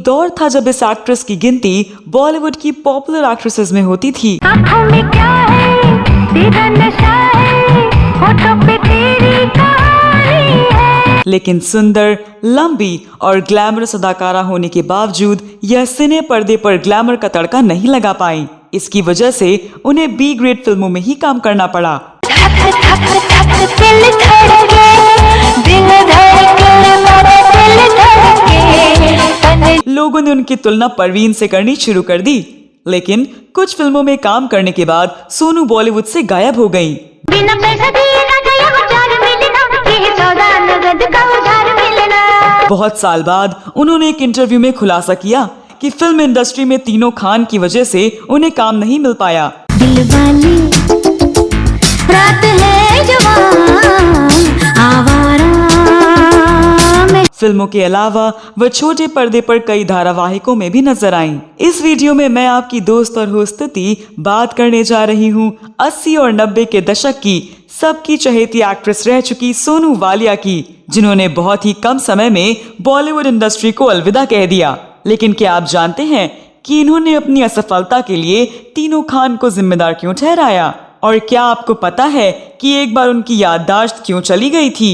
दौर था जब इस एक्ट्रेस की गिनती बॉलीवुड की पॉपुलर एक्ट्रेसेस में होती थी। आँखों में क्या है, तेरा नशा है, होठों पे तेरी कहानी है। लेकिन सुंदर, लंबी और ग्लैमरस अदाकारा होने के बावजूद यह सिने पर्दे पर ग्लैमर का तड़का नहीं लगा पाई। इसकी वजह से उन्हें बी ग्रेड फिल्मों में ही काम करना पड़ा। लोगों ने उनकी तुलना परवीन से करनी शुरू कर दी, लेकिन कुछ फिल्मों में काम करने के बाद सोनू बॉलीवुड से गायब हो गईं। बिना पैसा दिए ना गया उधार मिलना, ये सौदा नगद का उधार मिलना। बहुत साल बाद उन्होंने एक इंटरव्यू में खुलासा किया कि फिल्म इंडस्ट्री में तीनों खान की वजह से उन्हें काम नहीं मिल पाया। दिल वाली रात है जवान आवारा में। फिल्मों के अलावा वह छोटे पर्दे पर कई धारावाहिकों में भी नजर आईं। इस वीडियो में मैं आपकी दोस्त और होस्ट स्तुति बात करने जा रही हूँ 80 और 90 के दशक की सबकी चहेती एक्ट्रेस रह चुकी सोनू वालिया की, जिन्होंने बहुत ही कम समय में बॉलीवुड इंडस्ट्री को अलविदा कह दिया। लेकिन क्या आप जानते हैं कि इन्होंने अपनी असफलता के लिए तीनों खान को जिम्मेदार क्यों ठहराया? और क्या आपको पता है कि एक बार उनकी याददाश्त क्यों चली गई थी?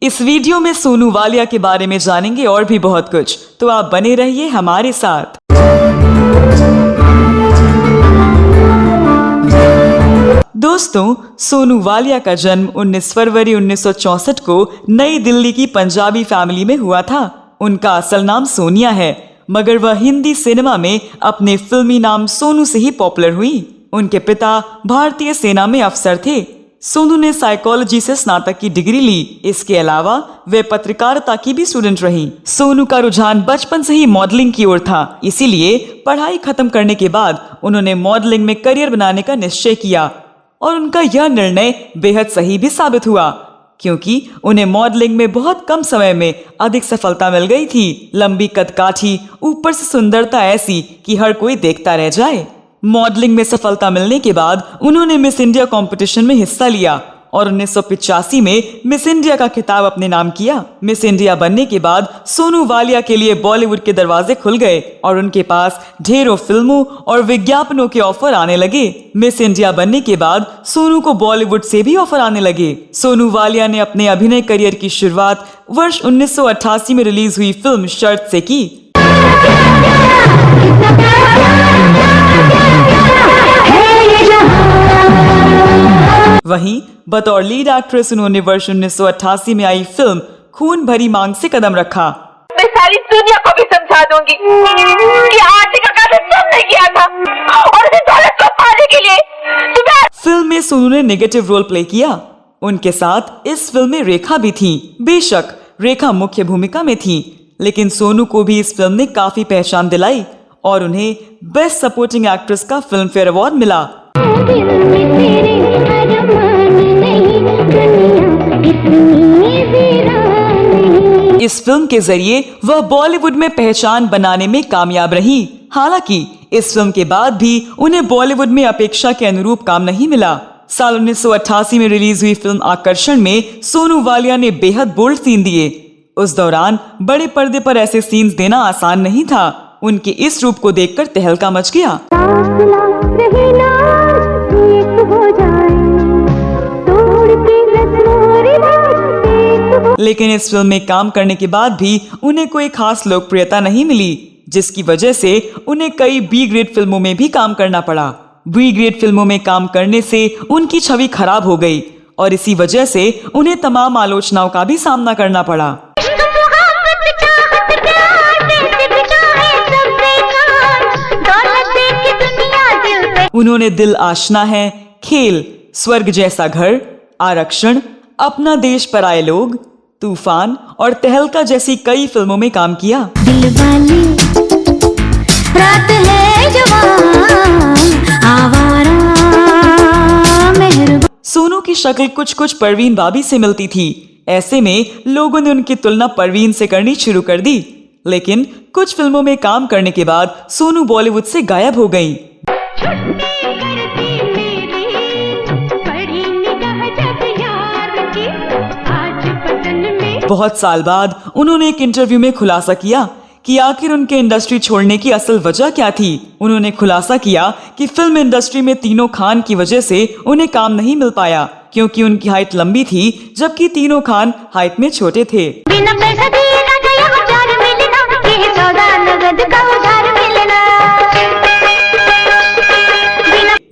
इस वीडियो में सोनू वालिया के बारे में जानेंगे और भी बहुत कुछ, तो आप बने रहिए हमारे साथ। दोस्तों, सोनू वालिया का जन्म 19 फरवरी 1964 को नई दिल्ली की पंजाबी फैमिली में हुआ था। उनका असल नाम सोनिया है, मगर वह हिंदी सिनेमा में अपने फिल्मी नाम सोनू से ही पॉपुलर हुई। उनके पिता भारतीय सेना में अफसर थे। सोनू ने साइकोलॉजी से स्नातक की डिग्री ली। इसके अलावा वे पत्रकारिता की भी स्टूडेंट रही। सोनू का रुझान बचपन से ही मॉडलिंग की ओर था, इसीलिए पढ़ाई खत्म करने के बाद उन्होंने मॉडलिंग में करियर बनाने का निश्चय किया और उनका यह निर्णय बेहद सही भी साबित हुआ, क्योंकि उन्हें मॉडलिंग में बहुत कम समय में अधिक सफलता मिल गई थी। लंबी कदकाठी, ऊपर से सुंदरता ऐसी कि हर कोई देखता रह जाए। मॉडलिंग में सफलता मिलने के बाद उन्होंने मिस इंडिया कंपटीशन में हिस्सा लिया और 1985 में मिस इंडिया का खिताब अपने नाम किया। मिस इंडिया बनने के बाद सोनू वालिया के लिए बॉलीवुड के दरवाजे खुल गए और उनके पास ढेरों फिल्मों और विज्ञापनों के ऑफर आने लगे। मिस इंडिया बनने के बाद सोनू को बॉलीवुड से भी ऑफर आने लगे। सोनू वालिया ने अपने अभिनय करियर की शुरुआत वर्ष 1988 में रिलीज हुई फिल्म शर्त से की। वहीं बतौर लीड एक्ट्रेस उन्होंने वर्ष 1988 में आई फिल्म खून भरी मांग से कदम रखा। मैं सारी दुनिया को भी समझा दूंगी कि आरती का कातिल तुमने किया था और इस दौलत को पाने के लिए तुम्हें। फिल्म में सोनू ने नेगेटिव रोल प्ले किया। उनके साथ इस फिल्म में रेखा भी थी। बेशक रेखा मुख्य भूमिका में थी, लेकिन सोनू को भी इस फिल्म ने काफी पहचान दिलाई और उन्हें बेस्ट सपोर्टिंग एक्ट्रेस का फिल्म फेयर अवार्ड मिला। इस फिल्म के जरिए वह बॉलीवुड में पहचान बनाने में कामयाब रही। हालांकि इस फिल्म के बाद भी उन्हें बॉलीवुड में अपेक्षा के अनुरूप काम नहीं मिला। साल 1988 में रिलीज हुई फिल्म आकर्षण में सोनू वालिया ने बेहद बोल्ड सीन दिए। उस दौरान बड़े पर्दे पर ऐसे सीन्स देना आसान नहीं था। उनके इस रूप को देखकर तहलका मच गया। लेकिन इस फिल्म में काम करने के बाद भी उन्हें कोई खास लोकप्रियता नहीं मिली, जिसकी वजह से उन्हें कई बी ग्रेड फिल्मों में भी काम करना पड़ा। बी ग्रेड फिल्मों में काम करने से उनकी छवि खराब हो गई और इसी वजह से उन्हें तमाम आलोचनाओं का भी सामना करना पड़ा। उन्होंने दिल आशना है, खेल, स्वर्ग जैसा घर, आरक्षण, अपना देश पराए लोग, तूफान और तहलका जैसी कई फिल्मों में काम किया। दिल वाली रात है जवान आवारा मेहरबान। सोनू की शक्ल कुछ कुछ परवीन बाबी से मिलती थी। ऐसे में लोगों ने उनकी तुलना परवीन से करनी शुरू कर दी। लेकिन कुछ फिल्मों में काम करने के बाद सोनू बॉलीवुड से गायब हो गईं। बहुत साल बाद उन्होंने एक इंटरव्यू में खुलासा किया कि आखिर उनके इंडस्ट्री छोड़ने की असल वजह क्या थी। उन्होंने खुलासा किया कि फिल्म इंडस्ट्री में तीनों खान की वजह से उन्हें काम नहीं मिल पाया, क्योंकि उनकी हाइट लंबी थी जबकि तीनों खान हाइट में छोटे थे। बिना पैसा दिए ना गया उधार मिलना, ये सौदा नगद का उधार मिलना।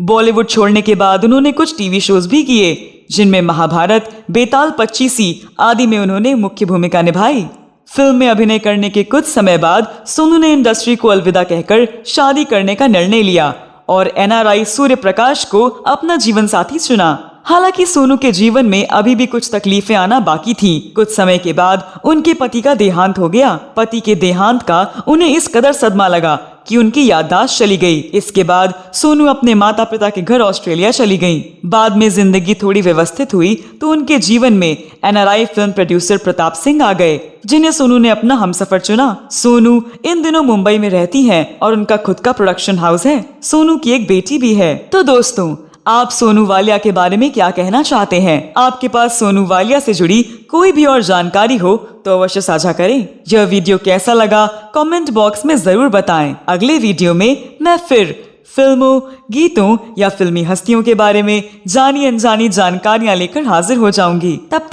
बॉलीवुड छोड़ने के बाद उन्होंने कुछ टीवी शोज भी किए, जिनमें महाभारत, बेताल 25 आदि में उन्होंने मुख्य भूमिका निभाई। फिल्म में अभिनय करने के कुछ समय बाद सोनू ने इंडस्ट्री को अलविदा कहकर शादी करने का निर्णय लिया और NRI सूर्य प्रकाश को अपना जीवन साथी चुना। हालांकि सोनू के जीवन में अभी भी कुछ तकलीफें आना बाकी थी। कुछ समय के बाद उनके पति का देहांत हो गया। पति के देहांत का उन्हें इस कदर सदमा लगा कि उनकी याददाश्त चली गई। इसके बाद सोनू अपने माता पिता के घर ऑस्ट्रेलिया चली गईं। बाद में जिंदगी थोड़ी व्यवस्थित हुई तो उनके जीवन में NRI film producer Pratap Singh आ गए, जिन्हें सोनू ने अपना हमसफर चुना। सोनू इन दिनों मुंबई में रहती हैं और उनका खुद का प्रोडक्शन हाउस है। सोनू की एक बेटी भी है। तो दोस्तों, आप सोनू वालिया के बारे में क्या कहना चाहते हैं? आपके पास सोनू वालिया से जुड़ी कोई भी और जानकारी हो तो अवश्य साझा करें। यह वीडियो कैसा लगा कमेंट बॉक्स में जरूर बताएं। अगले वीडियो में मैं फिर फिल्मों, गीतों या फिल्मी हस्तियों के बारे में जानी अनजानी जानकारियां लेकर हाजिर हो जाऊंगी। तब